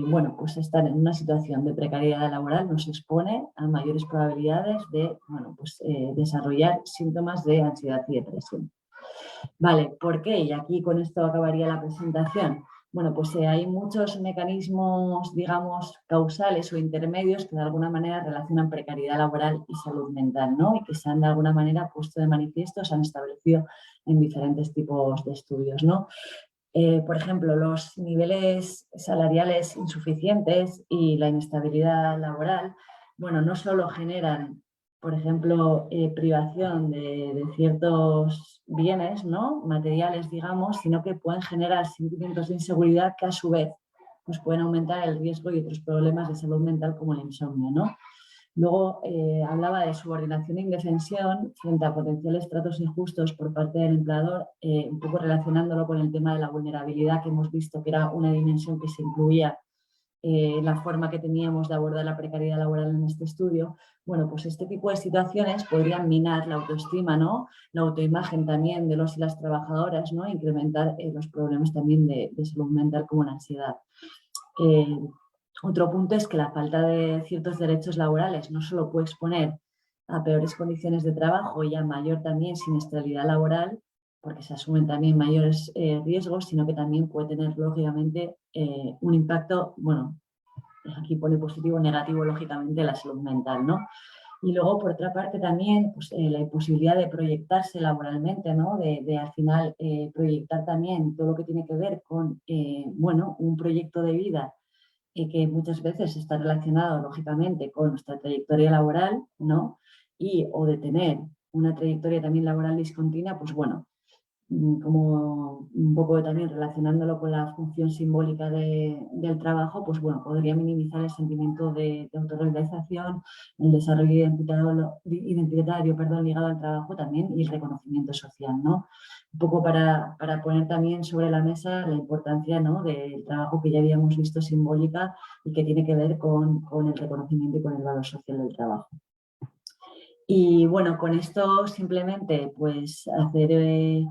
C: bueno, pues estar en una situación de precariedad laboral nos expone a mayores probabilidades de, bueno, pues, desarrollar síntomas de ansiedad y depresión. Vale, ¿por qué? Y aquí con esto acabaría la presentación. Bueno, pues hay muchos mecanismos, digamos, causales o intermedios que de alguna manera relacionan precariedad laboral y salud mental, ¿no?, y que se han de alguna manera puesto de manifiesto, se han establecido en diferentes tipos de estudios, ¿no? Por ejemplo, los niveles salariales insuficientes y la inestabilidad laboral, bueno, no solo generan, por ejemplo, privación de ciertos bienes, ¿no?, materiales, digamos, sino que pueden generar sentimientos de inseguridad que a su vez pues, pueden aumentar el riesgo y otros problemas de salud mental como el insomnio, ¿no? Luego hablaba de subordinación e indefensión frente a potenciales tratos injustos por parte del empleador, un poco relacionándolo con el tema de la vulnerabilidad que hemos visto que era una dimensión que se incluía en la forma que teníamos de abordar la precariedad laboral en este estudio. Bueno, pues este tipo de situaciones podrían minar la autoestima, ¿no?, la autoimagen también de los y las trabajadoras, ¿no?, incrementar los problemas también de salud mental como la ansiedad. Otro punto es que la falta de ciertos derechos laborales no solo puede exponer a peores condiciones de trabajo y a mayor también siniestralidad laboral, porque se asumen también mayores riesgos, sino que también puede tener, lógicamente, un impacto, bueno, aquí pone positivo o negativo, lógicamente, en la salud mental, ¿no? Y luego, por otra parte, también pues, la imposibilidad de proyectarse laboralmente, ¿no? De al final proyectar también todo lo que tiene que ver con bueno, un proyecto de vida que muchas veces está relacionado, lógicamente, con nuestra trayectoria laboral, ¿no? Y o de tener una trayectoria también laboral discontinua, pues bueno, como un poco también relacionándolo con la función simbólica del trabajo, pues bueno, podría minimizar el sentimiento de autorrealización, el desarrollo identitario, perdón, ligado al trabajo también y el reconocimiento social, ¿no? Un poco para poner también sobre la mesa la importancia, ¿no?, del trabajo que ya habíamos visto simbólica y que tiene que ver con el reconocimiento y con el valor social del trabajo. Y bueno, con esto simplemente pues hacer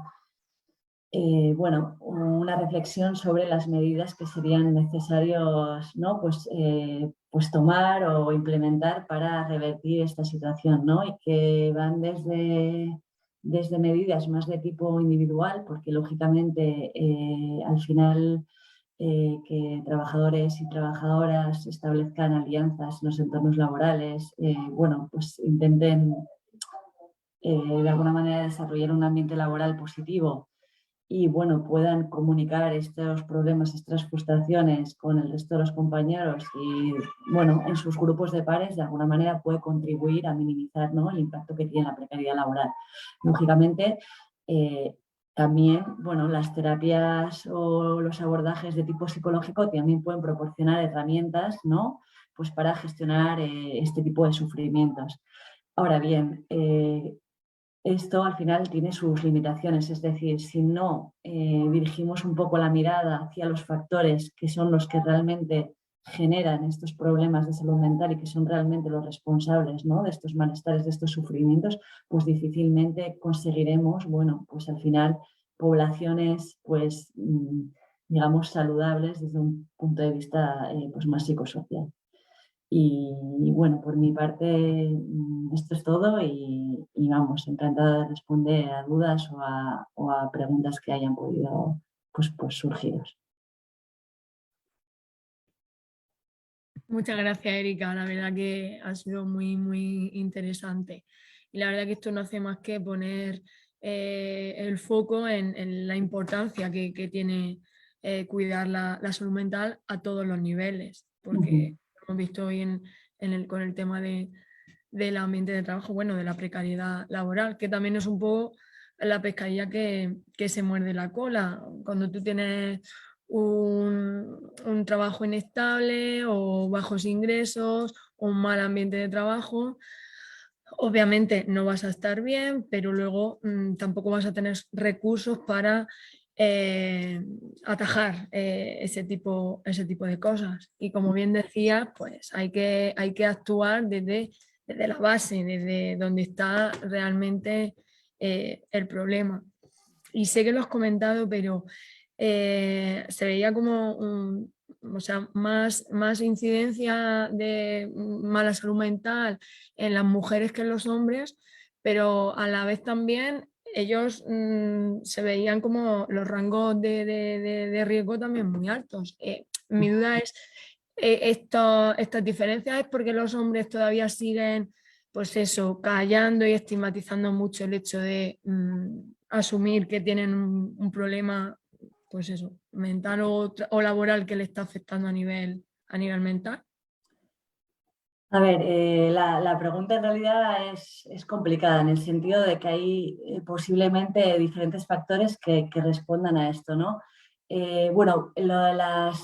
C: bueno, una reflexión sobre las medidas que serían necesarios, ¿no?, pues tomar o implementar para revertir esta situación, ¿no? Y que van desde medidas más de tipo individual, porque lógicamente al final que trabajadores y trabajadoras establezcan alianzas en los entornos laborales, bueno, pues intenten de alguna manera desarrollar un ambiente laboral positivo y bueno, puedan comunicar estos problemas, estas frustraciones con el resto de los compañeros y bueno, en sus grupos de pares de alguna manera puede contribuir a minimizar, ¿no?, el impacto que tiene la precariedad laboral. Lógicamente, también, bueno, las terapias o los abordajes de tipo psicológico también pueden proporcionar herramientas, ¿no?, pues para gestionar este tipo de sufrimientos. Ahora bien, esto al final tiene sus limitaciones, es decir, si no dirigimos un poco la mirada hacia los factores que son los que realmente generan estos problemas de salud mental y que son realmente los responsables, ¿no?, de estos malestares, de estos sufrimientos, pues difícilmente conseguiremos, bueno, pues al final poblaciones, pues digamos, saludables desde un punto de vista pues más psicosocial. Y bueno, por mi parte esto es todo y vamos, encantada de responder a dudas o a preguntas que hayan podido pues surgiros.
A: Muchas gracias, Erika. La verdad que ha sido muy, muy interesante. Y la verdad que esto no hace más que poner el foco en la importancia que tiene cuidar la salud mental a todos los niveles, porque hemos visto hoy con el tema del ambiente de trabajo, bueno, de la precariedad laboral, que también es un poco la pescadilla que se muerde la cola. Cuando tú tienes un trabajo inestable o bajos ingresos o un mal ambiente de trabajo, obviamente no vas a estar bien, pero luego tampoco vas a tener recursos para atajar ese tipo de cosas. Y como bien decía, pues hay que actuar desde la base, desde donde está realmente el problema. Y sé que lo has comentado, pero se veía como o sea, más incidencia de mala salud mental en las mujeres que en los hombres, pero a la vez también ellos se veían como los rangos de riesgo también muy altos. Mi duda es, estas diferencias es porque los hombres todavía siguen, pues eso, callando y estigmatizando mucho el hecho de asumir que tienen un problema, pues eso, mental o laboral que le está afectando a nivel mental.
C: A ver, la pregunta en realidad es complicada en el sentido de que hay posiblemente diferentes factores que respondan a esto, ¿no? Bueno,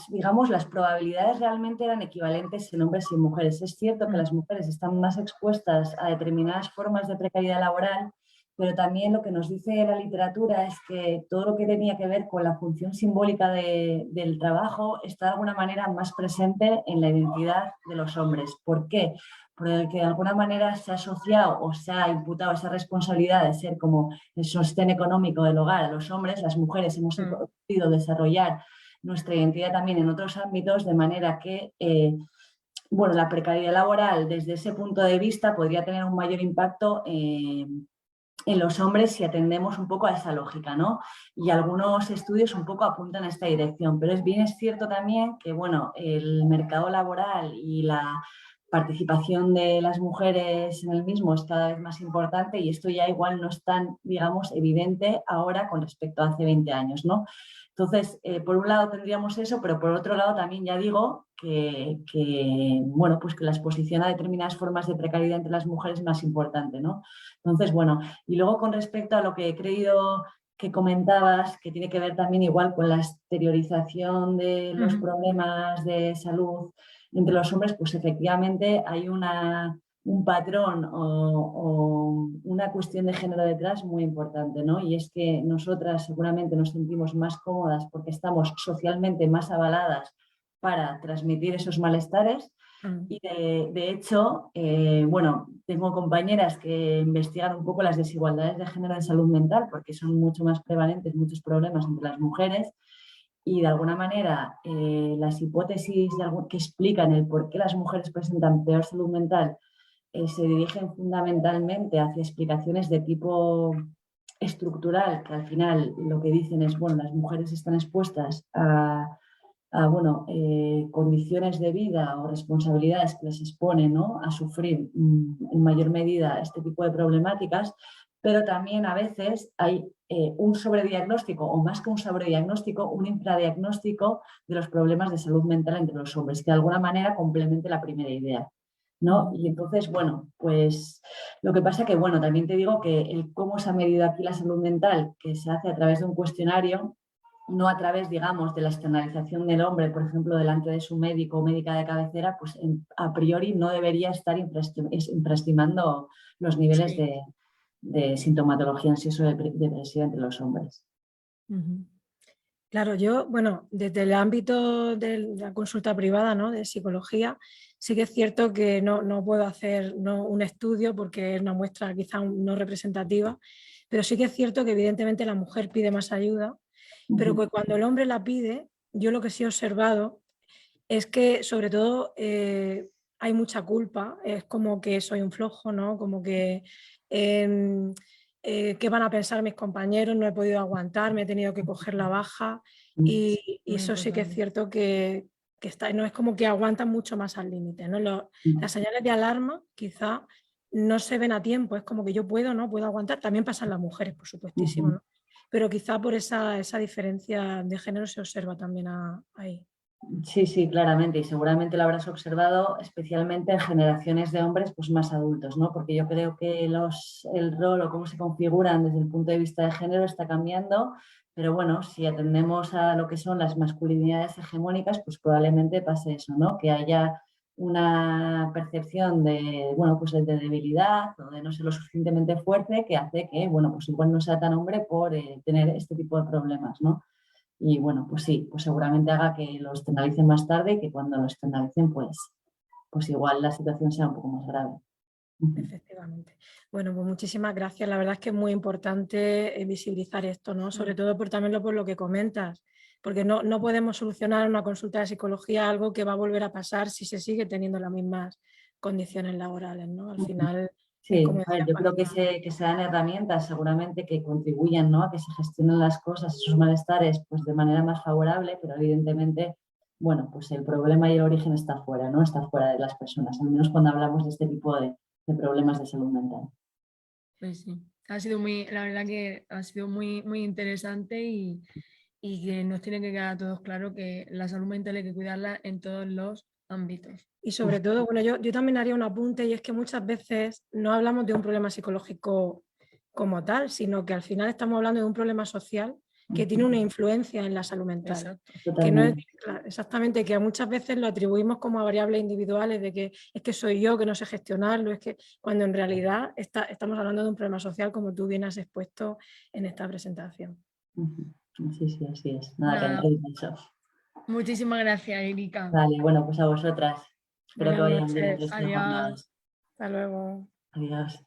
C: digamos, las probabilidades realmente eran equivalentes en hombres y mujeres. Es cierto que las mujeres están más expuestas a determinadas formas de precariedad laboral, pero también lo que nos dice la literatura es que todo lo que tenía que ver con la función simbólica del trabajo está de alguna manera más presente en la identidad de los hombres. ¿Por qué? Porque de alguna manera se ha asociado o se ha imputado esa responsabilidad de ser como el sostén económico del hogar a los hombres. Las mujeres hemos podido desarrollar nuestra identidad también en otros ámbitos, de manera que bueno, la precariedad laboral desde ese punto de vista podría tener un mayor impacto en los hombres si atendemos un poco a esa lógica, ¿no? Y algunos estudios un poco apuntan a esta dirección, pero es cierto también que, bueno, el mercado laboral y participación de las mujeres en el mismo es cada vez más importante y esto ya igual no es tan, digamos, evidente ahora con respecto a hace 20 años, ¿no? Entonces, por un lado tendríamos eso, pero por otro lado también ya digo bueno, pues que la exposición a determinadas formas de precariedad entre las mujeres es más importante, ¿no? Entonces, bueno, y luego con respecto a lo que he creído que comentabas, que tiene que ver también igual con la exteriorización de los problemas de salud entre los hombres, pues efectivamente hay un patrón o una cuestión de género detrás muy importante, ¿no? Y es que nosotras seguramente nos sentimos más cómodas porque estamos socialmente más avaladas para transmitir esos malestares. Y de hecho, bueno, tengo compañeras que investigan un poco las desigualdades de género en salud mental porque son mucho más prevalentes muchos problemas entre las mujeres y de alguna manera las hipótesis que explican el por qué las mujeres presentan peor salud mental se dirigen fundamentalmente hacia explicaciones de tipo estructural, que al final lo que dicen es, bueno, las mujeres están expuestas a bueno, condiciones de vida o responsabilidades que les exponen, ¿no?, a sufrir en mayor medida este tipo de problemáticas, pero también a veces hay un sobrediagnóstico o más que un sobrediagnóstico, un infradiagnóstico de los problemas de salud mental entre los hombres, que de alguna manera complemente la primera idea, ¿no? Y entonces, bueno, pues lo que pasa que, bueno, también te digo que el cómo se ha medido aquí la salud mental, que se hace a través de un cuestionario, no a través, digamos, de la externalización del hombre, por ejemplo, delante de su médico o médica de cabecera, pues a priori no debería estar infraestimando los niveles de sintomatología ansiosa depresiva entre los hombres.
B: Claro, yo, bueno, desde el ámbito de la consulta privada, ¿no?, de psicología, sí que es cierto que no puedo hacer un estudio porque es una muestra quizá no representativa, pero sí que es cierto que evidentemente la mujer pide más ayuda, pero que cuando el hombre la pide, yo lo que sí he observado es que sobre todo hay mucha culpa, es como que soy un flojo, ¿no? Como que qué van a pensar mis compañeros, no he podido aguantar, me he tenido que coger la baja y eso sí que es cierto que está, no es como que aguantan mucho más al límite, ¿no? Las señales de alarma quizá no se ven a tiempo, es como que yo puedo, ¿no? Puedo aguantar, también pasan las mujeres, por supuestísimo, ¿no? Pero quizá por esa diferencia de género se observa también ahí.
C: Sí, sí, claramente, y seguramente lo habrás observado especialmente en generaciones de hombres pues, más adultos, ¿no? Porque yo creo que el rol o cómo se configuran desde el punto de vista de género está cambiando, pero bueno, si atendemos a lo que son las masculinidades hegemónicas, pues probablemente pase eso, ¿no? Que haya una percepción de, bueno, pues de debilidad o de no ser lo suficientemente fuerte que hace que, bueno, pues igual no sea tan hombre por tener este tipo de problemas, ¿no? Y bueno, pues sí, pues seguramente haga que lo externalicen más tarde y que cuando lo externalicen, pues igual la situación sea un poco más grave.
B: Efectivamente. Bueno, pues muchísimas gracias. La verdad es que es muy importante visibilizar esto, ¿no? Sobre todo también por lo que comentas, porque no podemos solucionar en una consulta de psicología algo que va a volver a pasar si se sigue teniendo las mismas condiciones laborales, ¿no? Al final,
C: Sí,
B: como
C: a ver,
B: decía
C: yo creo
B: Paquita,
C: que se dan herramientas seguramente que contribuyan, ¿no?, a que se gestionen las cosas, esos malestares, pues de manera más favorable, pero evidentemente, bueno, pues el problema y el origen está fuera, ¿no? Está fuera de las personas, al menos cuando hablamos de este tipo de problemas de salud mental.
A: Pues sí, ha sido la verdad que ha sido muy interesante y que nos tiene que quedar a todos claro que la salud mental hay que cuidarla en todos los ámbitos.
B: y sobre todo, bueno, yo también haría un apunte y es que muchas veces no hablamos de un problema psicológico como tal, sino que al final estamos hablando de un problema social que tiene una influencia en la salud mental.
A: Exacto.
B: Que no es exactamente, que muchas veces lo atribuimos como a variables individuales de que es que soy yo que no sé gestionarlo, es que cuando en realidad estamos hablando de un problema social como tú bien has expuesto en esta presentación.
C: Sí, sí, así es. Nada, que
A: Nada,
C: añadir eso.
A: muchísimas gracias, Erika.
C: Vale, bueno, pues a vosotras. Espero que
B: Buenas
C: vayan bien el
B: noches.
C: resto de
A: Adiós.
C: jornadas.
B: Hasta luego.
C: Adiós.